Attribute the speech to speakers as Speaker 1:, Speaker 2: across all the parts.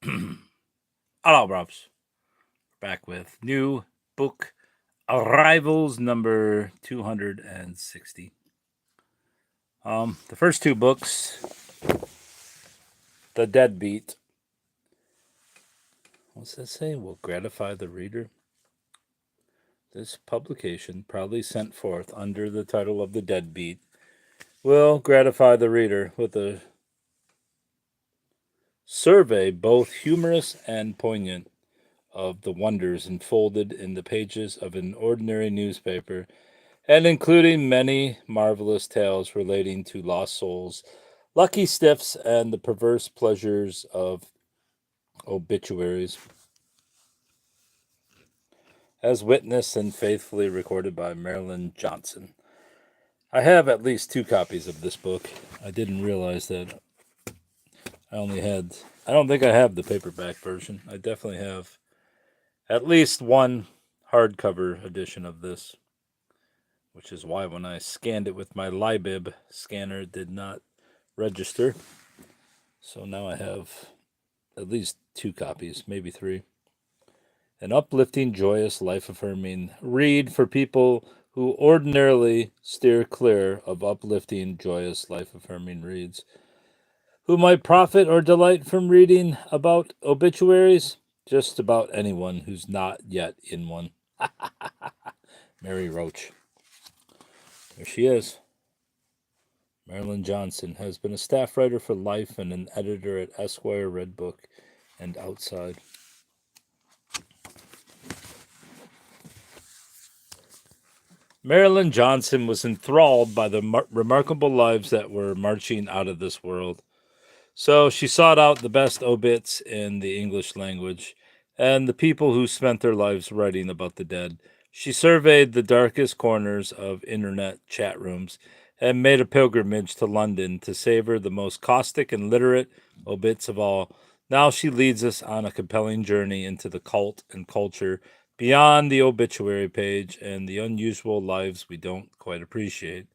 Speaker 1: Hello, Robs. Back with new book Arrivals number 260. The first two books, The Deadbeat. What's that say? Will gratify the reader. This publication, proudly sent forth under the title of The Deadbeat, will gratify the reader with a survey both humorous and poignant of the wonders enfolded in the pages of an ordinary newspaper, and including many marvelous tales relating to lost souls, lucky stiffs, and the perverse pleasures of obituaries, as witnessed and faithfully recorded by Marilyn Johnson. I have at least two copies of this book. I didn't realize that I only had. I don't think I have the paperback version. I definitely have at least one hardcover edition of this, which is why when I scanned it with my Libib scanner, it did not register. So now I have at least two copies, maybe three. An uplifting, joyous, life affirming read for people who ordinarily steer clear of uplifting, joyous, life affirming reads. Who might profit or delight from reading about obituaries? Just about anyone who's not yet in one. Mary Roach. There she is. Marilyn Johnson has been a staff writer for life and an editor at Esquire, Redbook, and Outside. Marilyn Johnson was enthralled by the remarkable lives that were marching out of this world. So she sought out the best obits in the English language and the people who spent their lives writing about the dead. She surveyed the darkest corners of internet chat rooms and made a pilgrimage to London to savor the most caustic and literate obits of all. Now she leads us on a compelling journey into the cult and culture beyond the obituary page and the unusual lives we don't quite appreciate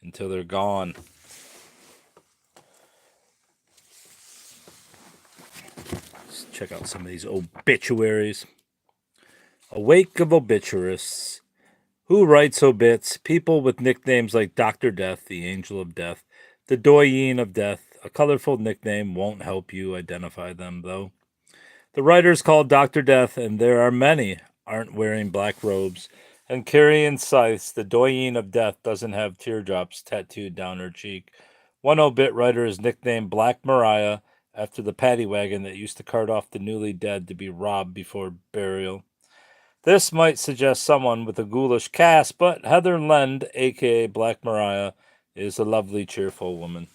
Speaker 1: until they're gone. Let's check out some of these obituaries. A wake of obituarists. Who writes obits? People with nicknames like Dr. Death, the Angel of Death, the Doyen of Death. A colorful nickname won't help you identify them, though. The writers called Dr. Death, and there are many, aren't wearing black robes and carrying scythes. The Doyen of Death doesn't have teardrops tattooed down her cheek. One obit writer is nicknamed Black Mariah after the paddy wagon that used to cart off the newly dead to be robbed before burial. This might suggest someone with a ghoulish cast, but Heather Lend, aka Black Mariah, is a lovely, cheerful woman.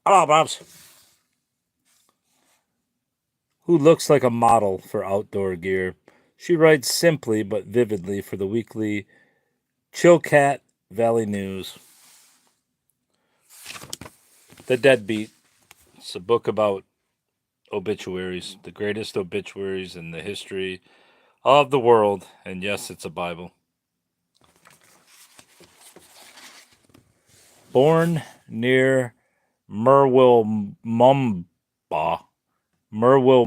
Speaker 1: Hello, Bobs. Who looks like a model for outdoor gear. She writes simply but vividly for the weekly Chilcat Valley News. The Deadbeat. It's a book about obituaries, the greatest obituaries in the history of the world. And yes, it's a Bible. Born near Merwil Mumba, Merwil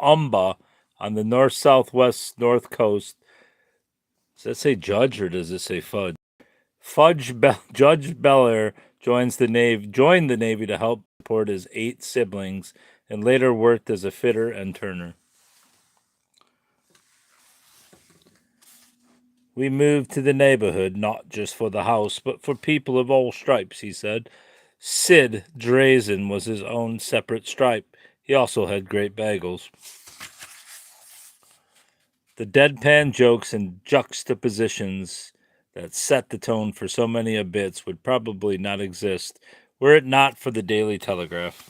Speaker 1: Umba on the north-southwest north coast. Does that say Judge or does it say Fudge? Judge Belair joined the Navy to help support his 8 siblings and later worked as a fitter and turner. We moved to the neighborhood not just for the house, but for people of all stripes, he said. Sid Drazen was his own separate stripe. He also had great bagels. The deadpan jokes and juxtapositions that set the tone for so many obits would probably not exist were it not for the Daily Telegraph.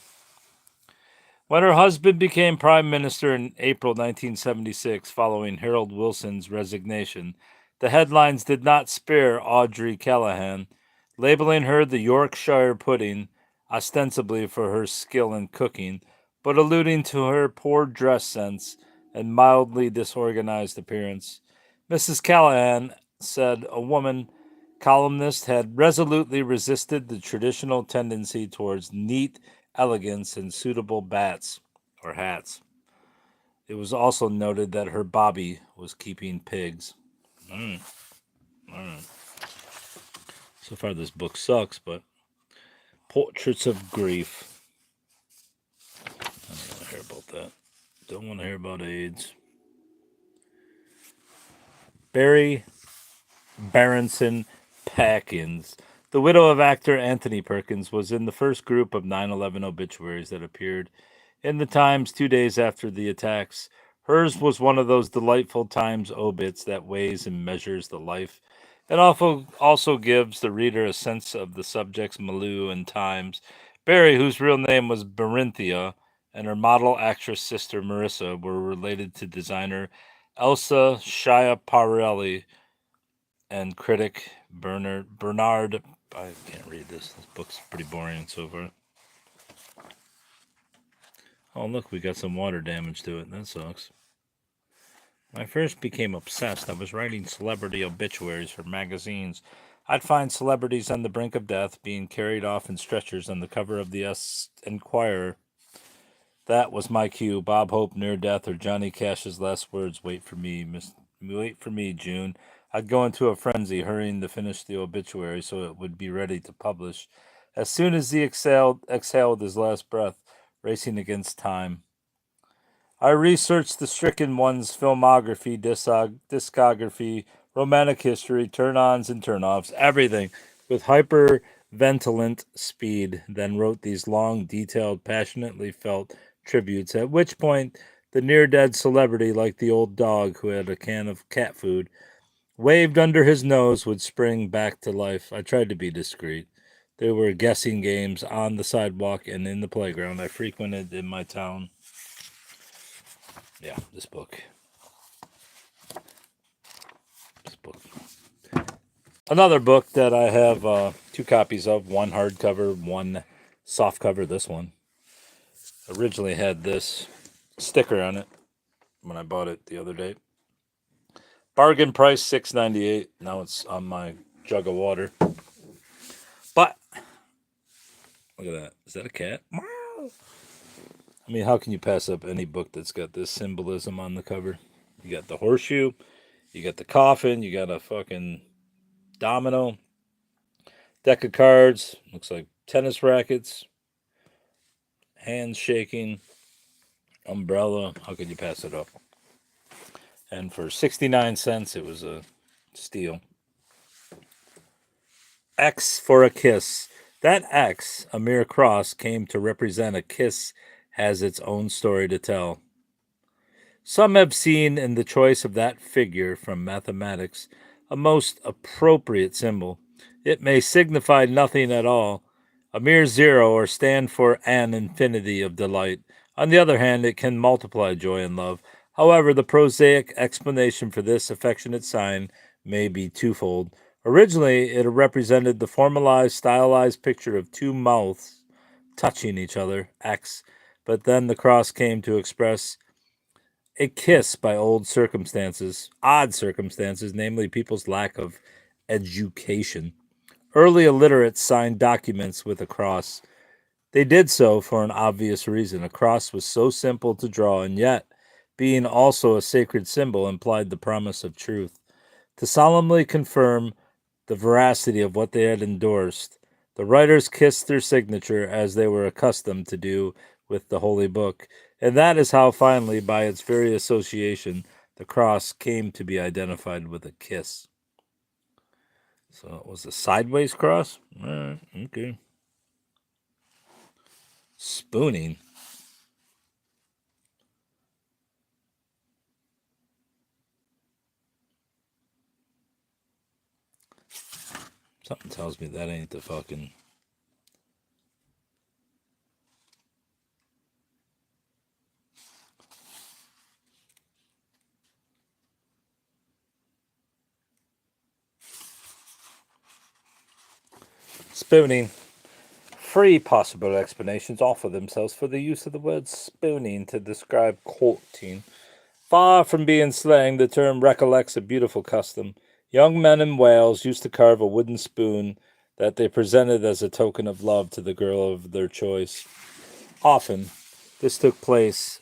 Speaker 1: When her husband became Prime Minister in April 1976, following Harold Wilson's resignation, the headlines did not spare Audrey Callahan, labeling her the Yorkshire pudding, ostensibly for her skill in cooking, but alluding to her poor dress sense and mildly disorganized appearance. Mrs. Callahan said a woman columnist had resolutely resisted the traditional tendency towards neat elegance, and suitable bats or hats. It was also noted that her Bobby was keeping pigs. Mm, mm. So far, this book sucks, but Portraits of Grief. I don't want to hear about that. Don't want to hear about AIDS. Barry Berenson Perkins. The widow of actor Anthony Perkins was in the first group of 9/11 obituaries that appeared in the Times 2 days after the attacks. Hers was one of those delightful Times obits that weighs and measures the life and also gives the reader a sense of the subject's milieu and times. Barry, whose real name was Berinthia, and her model actress sister Marissa were related to designer Elsa Schiaparelli and critic Bernard. I can't read this. This book's pretty boring so far. Oh, look, we got some water damage to it. That sucks. When I first became obsessed, I was writing celebrity obituaries for magazines. I'd find celebrities on the brink of death being carried off in stretchers on the cover of the Enquirer. That was my cue. Bob Hope near death, or Johnny Cash's last words, "Wait for me, wait for me, June." I'd go into a frenzy, hurrying to finish the obituary so it would be ready to publish. As soon as he exhaled his last breath, racing against time. I researched the stricken one's filmography, discography, romantic history, turn-ons and turn-offs, everything, with hyperventilant speed, then wrote these long, detailed, passionately felt tributes, at which point the near-dead celebrity, like the old dog who had a can of cat food, waved under his nose, would spring back to life. I tried to be discreet. There were guessing games on the sidewalk and in the playground I frequented in my town. Yeah, this book. Another book that I have 2 copies of, one hardcover, one softcover. This one originally had this sticker on it when I bought it the other day. Bargain price $6.98. Now it's on my jug of water. But look at that. Is that a cat? I mean, how can you pass up any book that's got this symbolism on the cover? You got the horseshoe, you got the coffin, you got a fucking domino, deck of cards, looks like tennis rackets, hands shaking, umbrella. How could you pass it up? And for 69 cents, it was a steal. X for a kiss. That X, a mere cross, came to represent a kiss has its own story to tell. Some have seen in the choice of that figure from mathematics a most appropriate symbol. It may signify nothing at all, a mere zero, or stand for an infinity of delight. On the other hand, it can multiply joy and love. However, the prosaic explanation for this affectionate sign may be twofold. Originally, it represented the formalized, stylized picture of 2 mouths touching each other, X, but then the cross came to express a kiss by odd circumstances, namely people's lack of education. Early illiterates signed documents with a cross. They did so for an obvious reason. A cross was so simple to draw, and yet, being also a sacred symbol, implied the promise of truth. To solemnly confirm the veracity of what they had endorsed, the writers kissed their signature as they were accustomed to do with the Holy Book. And that is how finally, by its very association, the cross came to be identified with a kiss. So it was a sideways cross? All right, okay. Spooning. Something tells me that ain't the fucking... Spooning. Free possible explanations offer themselves for the use of the word spooning to describe courting. Far from being slang, the term recollects a beautiful custom. Young men in Wales used to carve a wooden spoon that they presented as a token of love to the girl of their choice. Often, this took place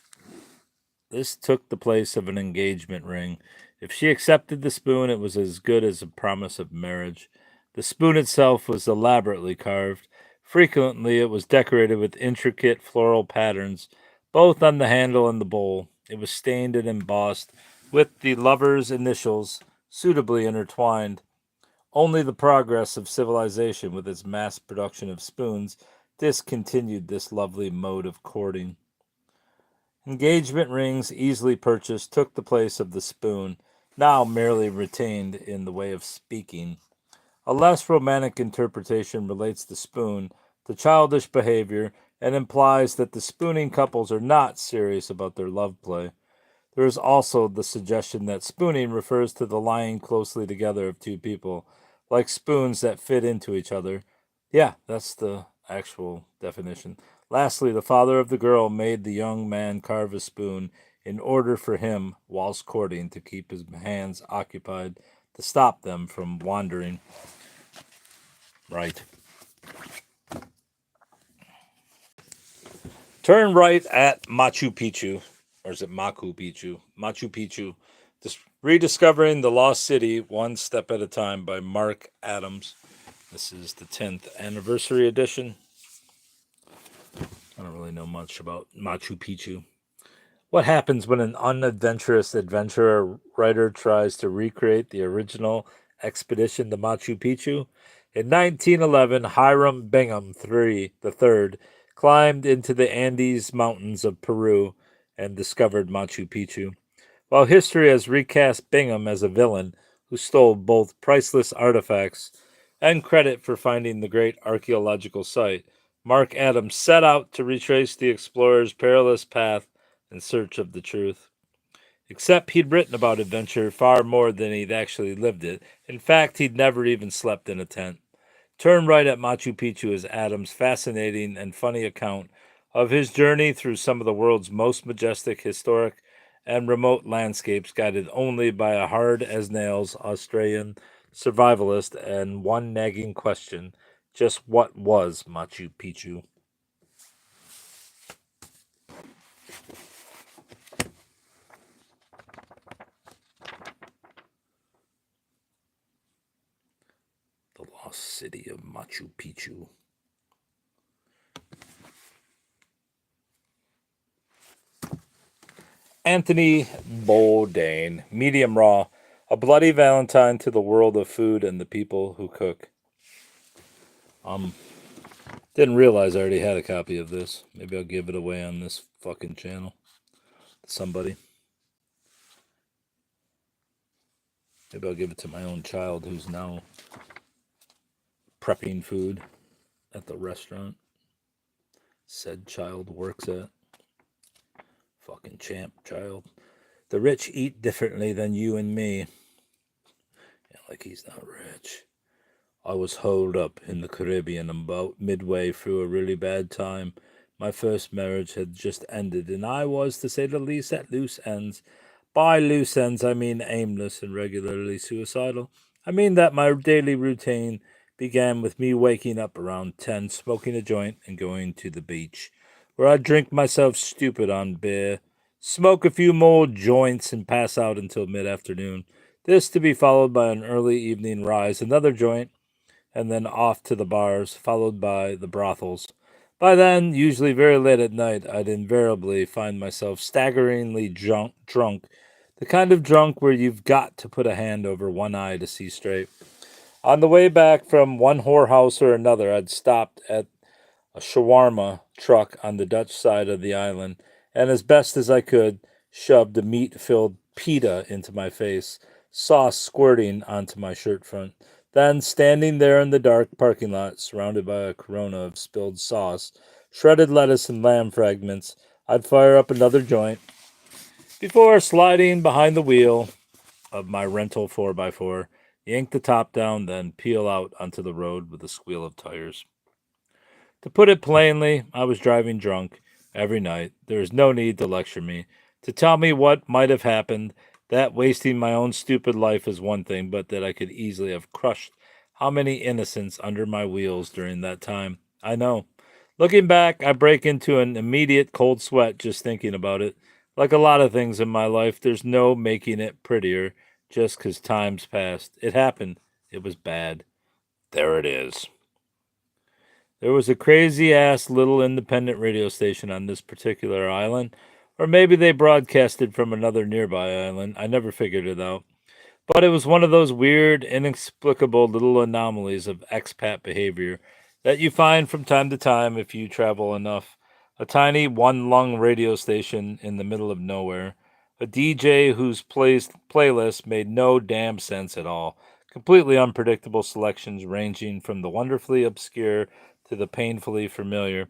Speaker 1: this took the place of an engagement ring. If she accepted the spoon, it was as good as a promise of marriage. The spoon itself was elaborately carved. Frequently, it was decorated with intricate floral patterns, both on the handle and the bowl. It was stained and embossed with the lover's initials suitably intertwined. Only the progress of civilization, with its mass production of spoons, discontinued this lovely mode of courting. Engagement rings, easily purchased, took the place of the spoon, now merely retained in the way of speaking. A less romantic interpretation relates the spoon to childish behavior and implies that the spooning couples are not serious about their love play. There is also the suggestion that spooning refers to the lying closely together of two people, like spoons that fit into each other. Yeah, that's the actual definition. Lastly, the father of the girl made the young man carve a spoon in order for him, whilst courting, to keep his hands occupied, to stop them from wandering. Right. Turn right at Machu Picchu. Or is it Machu Picchu? Machu Picchu. Rediscovering the Lost City One Step at a Time by Mark Adams. This is the 10th anniversary edition. I don't really know much about Machu Picchu. What happens when an unadventurous adventurer writer tries to recreate the original expedition to Machu Picchu? In 1911, Hiram Bingham III climbed into the Andes Mountains of Peru and discovered Machu Picchu. While history has recast Bingham as a villain who stole both priceless artifacts and credit for finding the great archaeological site, Mark Adams set out to retrace the explorer's perilous path in search of the truth. Except he'd written about adventure far more than he'd actually lived it. In fact, he'd never even slept in a tent. Turn Right at Machu Picchu is Adams' fascinating and funny account of his journey through some of the world's most majestic, historic, and remote landscapes, guided only by a hard as nails Australian survivalist and one nagging question: just what was Machu Picchu? The lost city of Machu Picchu. Anthony Bourdain, medium raw, a bloody Valentine to the world of food and the people who cook. Didn't realize I already had a copy of this. Maybe I'll give it away on this fucking channel to somebody. Maybe I'll give it to my own child who's now prepping food at the restaurant said child works at. Fucking champ child. The rich eat differently than you and me. Yeah, like he's not rich. I was holed up in the Caribbean about midway through a really bad time. My first marriage had just ended, and I was, to say the least, at loose ends. By loose ends, I mean aimless and regularly suicidal. I mean that my daily routine began with me waking up around 10, smoking a joint, and going to the beach, where I'd drink myself stupid on beer, smoke a few more joints, and pass out until mid-afternoon. This to be followed by an early evening rise, another joint, and then off to the bars, followed by the brothels. By then, usually very late at night, I'd invariably find myself staggeringly drunk, the kind of drunk where you've got to put a hand over one eye to see straight. On the way back from one whorehouse or another, I'd stopped at a shawarma truck on the Dutch side of the island, and as best as I could, shoved a meat-filled pita into my face, sauce squirting onto my shirt front. Then, standing there in the dark parking lot, surrounded by a corona of spilled sauce, shredded lettuce, and lamb fragments, I'd fire up another joint before sliding behind the wheel of my rental 4x4, yank the top down, then peel out onto the road with a squeal of tires. To put it plainly, I was driving drunk every night. There is no need to lecture me, to tell me what might have happened. That wasting my own stupid life is one thing, but that I could easily have crushed how many innocents under my wheels during that time. I know. Looking back, I break into an immediate cold sweat just thinking about it. Like a lot of things in my life, there's no making it prettier just 'cause time's passed. It happened. It was bad. There it is. There was a crazy ass little independent radio station on this particular island, or maybe they broadcasted from another nearby island. I never figured it out. But it was one of those weird, inexplicable little anomalies of expat behavior that you find from time to time if you travel enough. A tiny one lung radio station in the middle of nowhere. A DJ whose playlist made no damn sense at all. Completely unpredictable selections ranging from the wonderfully obscure to the painfully familiar.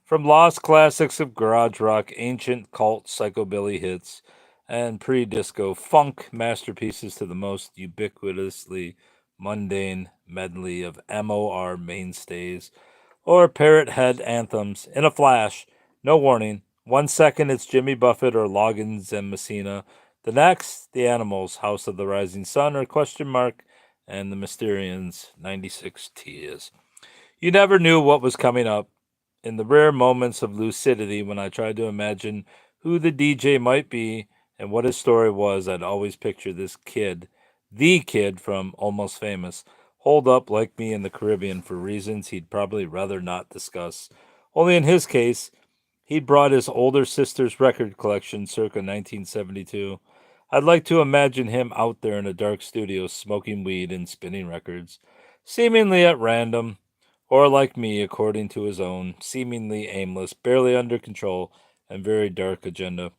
Speaker 1: From lost classics of garage rock, ancient cult psychobilly hits, and pre disco funk masterpieces to the most ubiquitously mundane medley of MOR mainstays or parrot head anthems in a flash, no warning. 1 second it's Jimmy Buffett or Loggins and Messina. The next, the Animals, House of the Rising Sun or question mark, and the Mysterians, 96 Tears. You never knew what was coming up. In the rare moments of lucidity when I tried to imagine who the DJ might be and what his story was, I'd always picture this kid, the kid from Almost Famous, holed up like me in the Caribbean for reasons he'd probably rather not discuss. Only in his case, he'd brought his older sister's record collection circa 1972. I'd like to imagine him out there in a dark studio smoking weed and spinning records, seemingly at random, or like me, according to his own seemingly aimless, barely under control, and very dark agenda.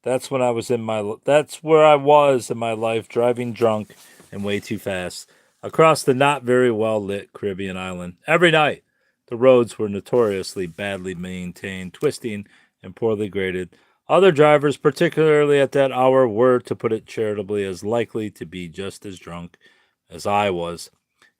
Speaker 1: That's where I was in my life, driving drunk and way too fast across the not very well lit Caribbean island every night. The roads were notoriously badly maintained, twisting, and poorly graded. Other drivers, particularly at that hour, were, to put it charitably, as likely to be just as drunk as I was.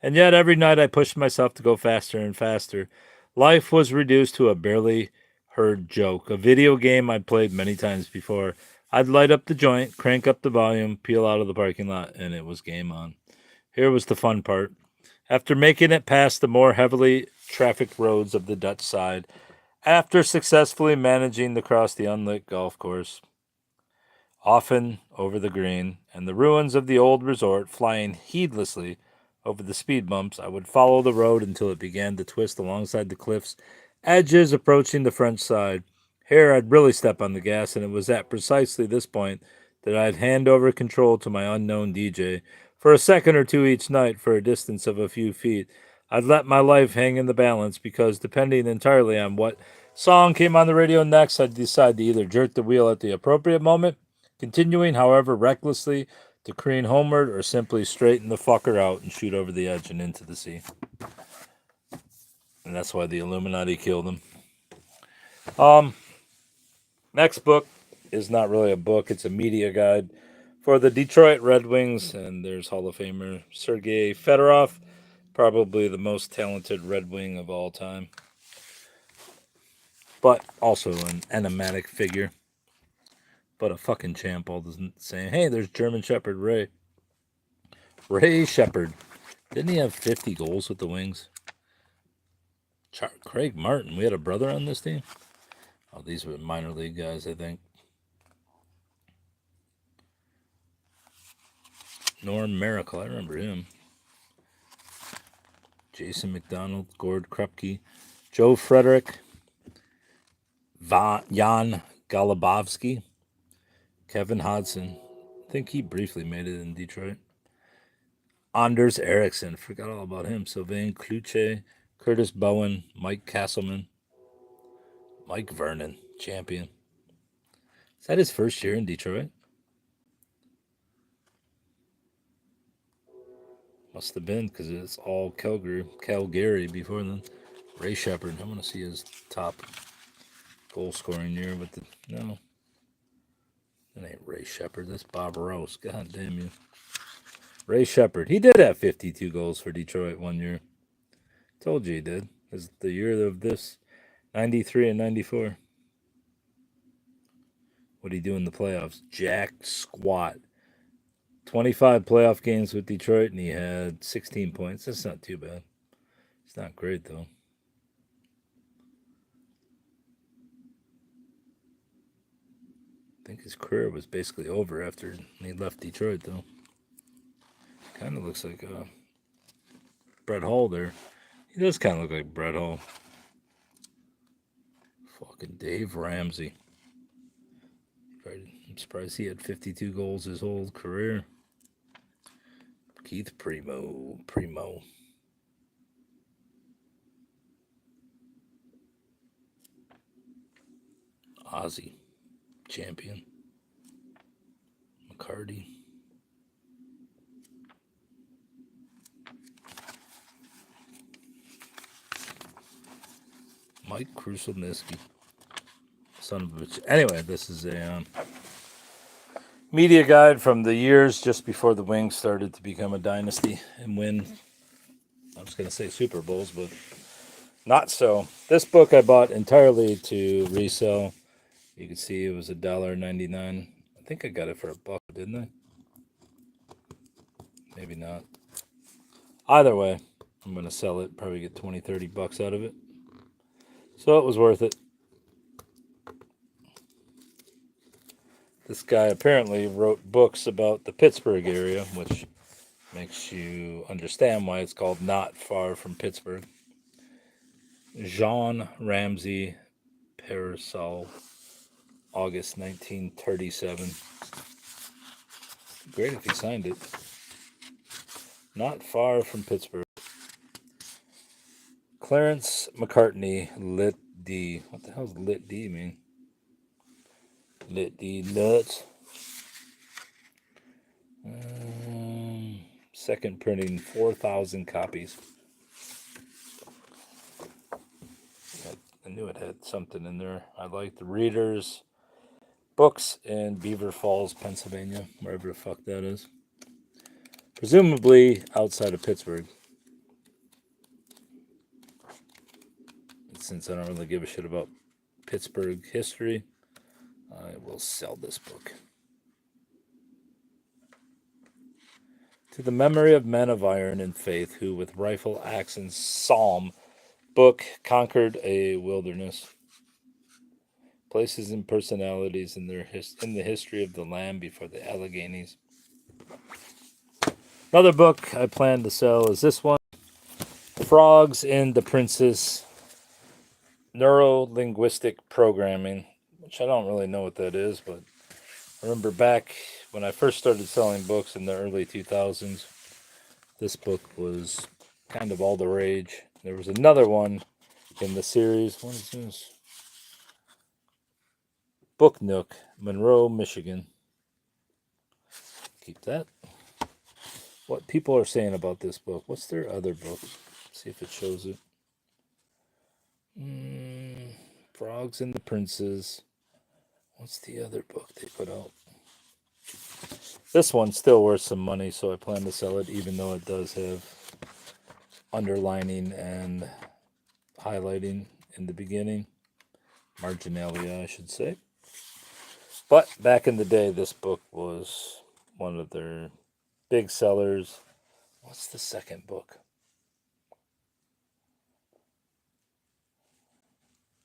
Speaker 1: And yet, every night I pushed myself to go faster and faster. Life was reduced to a barely heard joke, a video game I'd played many times before. I'd light up the joint, crank up the volume, peel out of the parking lot, and it was game on. Here was the fun part. After making it past the more heavily trafficked roads of the Dutch side, after successfully managing to cross the unlit golf course, often over the green, and the ruins of the old resort, flying heedlessly over the speed bumps, I would follow the road until it began to twist alongside the cliff's edges approaching the French side. Here I'd really step on the gas, and it was at precisely this point that I'd hand over control to my unknown DJ. For a second or two each night, for a distance of a few feet, I'd let my life hang in the balance because, depending entirely on what song came on the radio next, I'd decide to either jerk the wheel at the appropriate moment, continuing, however, recklessly to careen homeward, or simply straighten the fucker out and shoot over the edge and into the sea. And that's why the Illuminati killed him. Next book is not really a book, it's a media guide for the Detroit Red Wings, and there's Hall of Famer Sergei Fedorov, probably the most talented Red Wing of all time, but also an enigmatic figure. But a fucking champ, all the same. Hey, there's German Shepherd Ray. Ray Shepard. Didn't he have 50 goals with the Wings? Craig Martin. We had a brother on this team? Oh, these were minor league guys, I think. Norm Miracle. I remember him. Jason McDonald. Gord Krupke. Joe Frederick. Jan Golubovsky. Kevin Hodson. I think he briefly made it in Detroit. Anders Eriksson. Forgot all about him. Sylvain Cloutier. Curtis Bowen. Mike Castleman. Mike Vernon. Champion. Is that his first year in Detroit? Must have been, because it's all Calgary before then. Ray Shepard. I want to see his top goal scoring year with the. No. That ain't Ray Shepard. That's Bob Rouse. God damn you. Ray Shepard. He did have 52 goals for Detroit one year. Told you he did. It's the year of this 93 and 94. What did he do in the playoffs? Jack squat. 25 playoff games with Detroit, and he had 16 points. That's not too bad. It's not great, though. I think his career was basically over after he left Detroit, though. Kind of looks like Brett Hull there. He does kind of look like Brett Hull. Fucking Dave Ramsey. I'm surprised he had 52 goals his whole career. Keith Primo. Ozzy. Champion. McCarty. Mike Krushelnicki. Son of a bitch. Anyway, this is a media guide from the years just before the Wings started to become a dynasty and win. I was going to say Super Bowls, but not so. This book I bought entirely to resell. You can see it was $1.99. I think I got it for $1, didn't I? Maybe not. Either way, I'm going to sell it, probably get 20, 30 bucks out of it. So it was worth it. This guy apparently wrote books about the Pittsburgh area, which makes you understand why it's called Not Far from Pittsburgh. Jean Ramsey Parasol, August 1937. Great if he signed it. Not Far from Pittsburgh. Clarence McCartney, Lit D. What the hell does Lit D mean? Lit D nuts. Second printing, 4,000 copies. I knew it had something in there. I liked the Readers Books in Beaver Falls, Pennsylvania, wherever the fuck that is. Presumably outside of Pittsburgh. Since I don't really give a shit about Pittsburgh history, I will sell this book. To the memory of men of iron and faith who, with rifle, axe, and psalm book, conquered a wilderness. Places and personalities in the history of the land before the Alleghenies. Another book I plan to sell is this one, Frogs and the Princess, Neuro-Linguistic Programming, which I don't really know what that is, but I remember back when I first started selling books in the early 2000s, this book was kind of all the rage. There was another one in the series. What is this? Book Nook, Monroe, Michigan. Keep that. What people are saying about this book. What's their other book? See if it shows it. Frogs and the Princes. What's the other book they put out? This one's still worth some money, so I plan to sell it, even though it does have underlining and highlighting in the beginning. Marginalia, I should say. But back in the day, this book was one of their big sellers. What's the second book?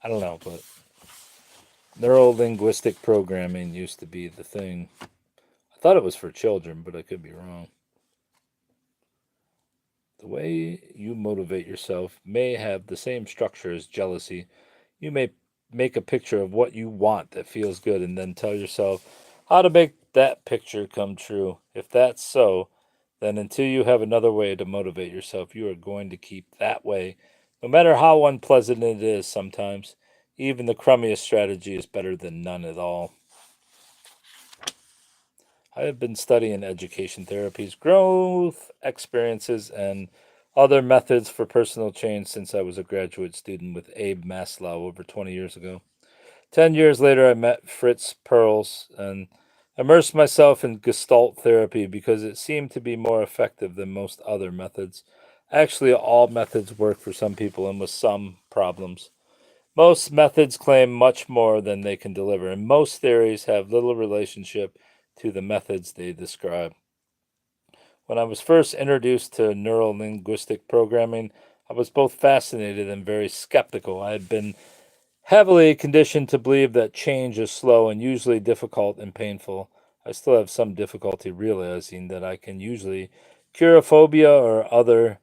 Speaker 1: I don't know, but neuro-linguistic programming used to be the thing. I thought it was for children, but I could be wrong. The way you motivate yourself may have the same structure as jealousy. You may make a picture of what you want that feels good and then tell yourself how to make that picture come true. If that's so, then until you have another way to motivate yourself, you are going to keep that way, no matter how unpleasant it is sometimes. Even the crummiest strategy is better than none at all. I have been studying education therapies, growth experiences, and other methods for personal change since I was a graduate student with Abe Maslow over 20 years ago. 10 years later, I met Fritz Perls and immersed myself in Gestalt therapy because it seemed to be more effective than most other methods. Actually, all methods work for some people and with some problems. Most methods claim much more than they can deliver, and most theories have little relationship to the methods they describe. When I was first introduced to neuro-linguistic programming, I was both fascinated and very skeptical. I had been Heavily conditioned to believe that change is slow and usually difficult and painful, I still have some difficulty realizing that I can usually cure a phobia or other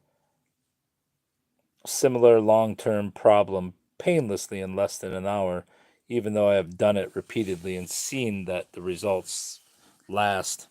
Speaker 1: similar long-term problem painlessly in less than an hour, even though I have done it repeatedly and seen that the results last.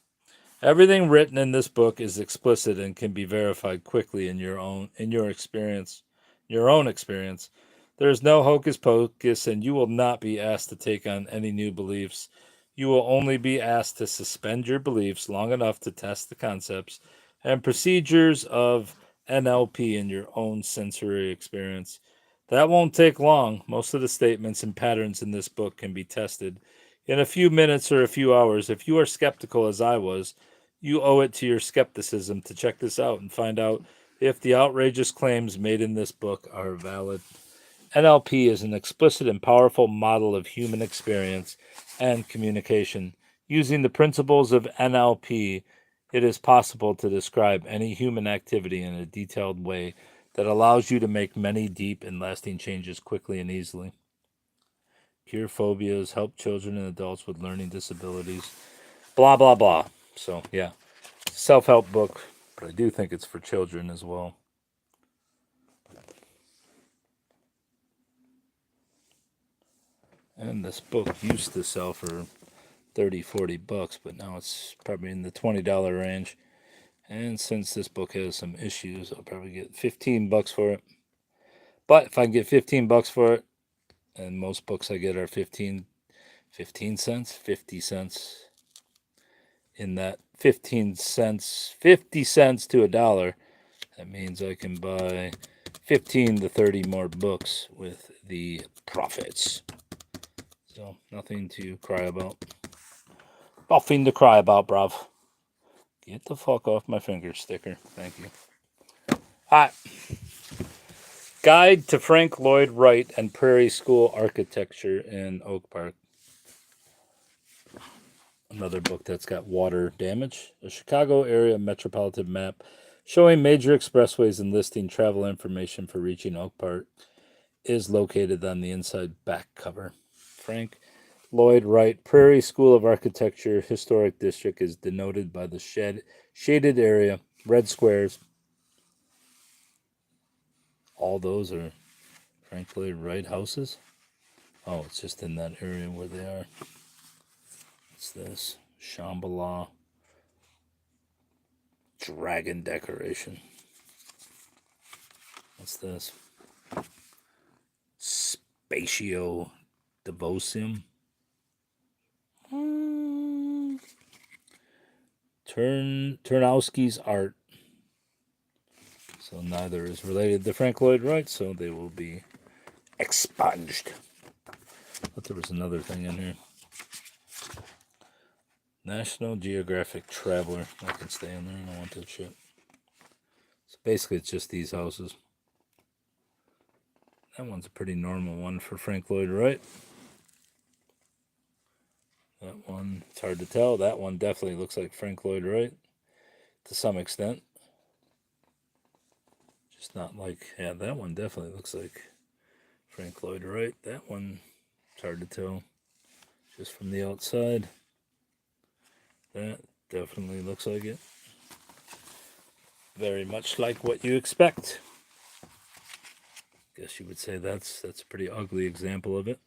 Speaker 1: Everything written in this book is explicit and can be verified quickly in your own experience, your own experience. There is no hocus pocus, and you will not be asked to take on any new beliefs. You will only be asked to suspend your beliefs long enough to test the concepts and procedures of NLP in your own sensory experience. That won't take long. Most of the statements and patterns in this book can be tested in a few minutes or a few hours. If you are skeptical as I was, you owe it to your skepticism to check this out and find out if the outrageous claims made in this book are valid. NLP is an explicit and powerful model of human experience and communication. Using the principles of NLP, it is possible to describe any human activity in a detailed way that allows you to make many deep and lasting changes quickly and easily. Cure phobias, help children and adults with learning disabilities, blah, blah, blah. So, yeah, self-help book, but I do think it's for children as well. And this book used to sell for $30-40, but now it's probably in the $20 range. And since this book has some issues, I'll probably get $15 for it. But if I can get $15 for it, and most books I get are 15 cents, 50 cents. In that 15 cents, 50 cents to $1, that means I can buy 15 to 30 more books with the profits. So, nothing to cry about. Nothing to cry about, bruv. Get the fuck off my finger, sticker. Thank you. Alright. Guide to Frank Lloyd Wright and Prairie School Architecture in Oak Park. Another book that's got water damage. A Chicago area metropolitan map showing major expressways and listing travel information for reaching Oak Park is located on the inside back cover. Frank Lloyd Wright Prairie School of Architecture Historic District is denoted by the shaded area, red squares. All those are Frank Lloyd Wright houses. Oh, it's just in that area where they are. What's this? Shambhala dragon decoration. What's this? Spatio Devosium. Turnowski's art. So neither is related to Frank Lloyd Wright, so they will be expunged. But there was another thing in here. National Geographic Traveler. I can stay in there. I don't want that shit. So basically, it's just these houses. That one's a pretty normal one for Frank Lloyd Wright. That one, it's hard to tell. That one definitely looks like Frank Lloyd Wright to some extent. Just not like, yeah, that one definitely looks like Frank Lloyd Wright. That one, it's hard to tell just from the outside. That definitely looks like it. Very much like what you expect. Guess you would say that's a pretty ugly example of it.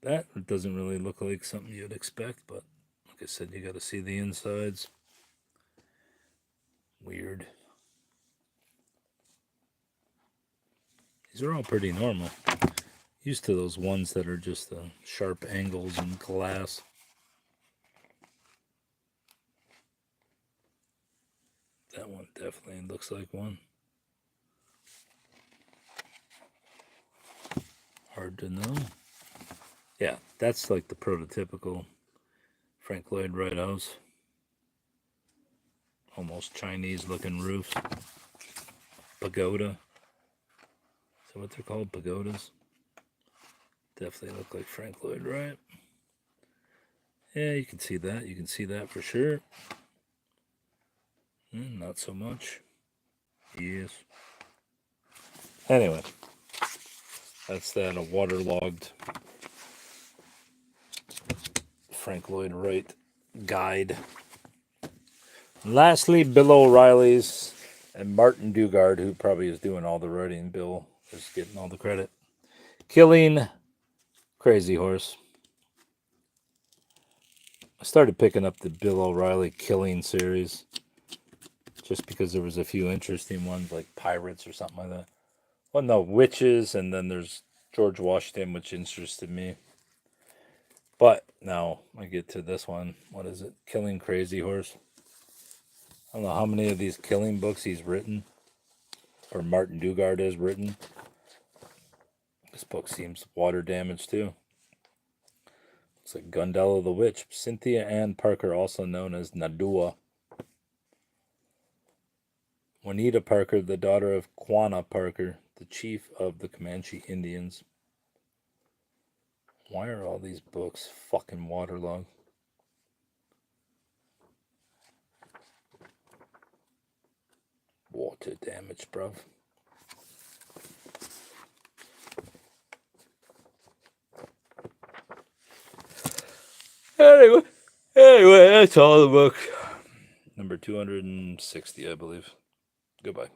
Speaker 1: That doesn't really look like something you'd expect, but like I said, you got to see the insides. Weird. These are all pretty normal. Used to those ones that are just sharp angles and glass. That one definitely looks like one. Hard to know. Yeah, that's like the prototypical Frank Lloyd Wright house. Almost Chinese looking roofs. Pagoda. Is that what they're called? Pagodas? Definitely look like Frank Lloyd Wright. Yeah, you can see that. You can see that for sure. Not so much. Yes. Anyway. That's that, a waterlogged Frank Lloyd Wright guide. Lastly, Bill O'Reilly's and Martin Dugard, who probably is doing all the writing. Bill is getting all the credit. Killing Crazy Horse. I started picking up the Bill O'Reilly Killing series just because there was a few interesting ones like pirates or something like that. Well, no, witches, and then there's George Washington, which interested me. But now I get to this one. What is it? Killing Crazy Horse. I don't know how many of these killing books he's written, or Martin Dugard has written. This book seems water damaged too. Looks like Gundella the Witch. Cynthia Ann Parker, also known as Nadua. Juanita Parker, the daughter of Quanah Parker, the chief of the Comanche Indians. Why are all these books fucking waterlogged? Water damage, bruv. Anyway, that's all the book. Number 260, I believe. Goodbye.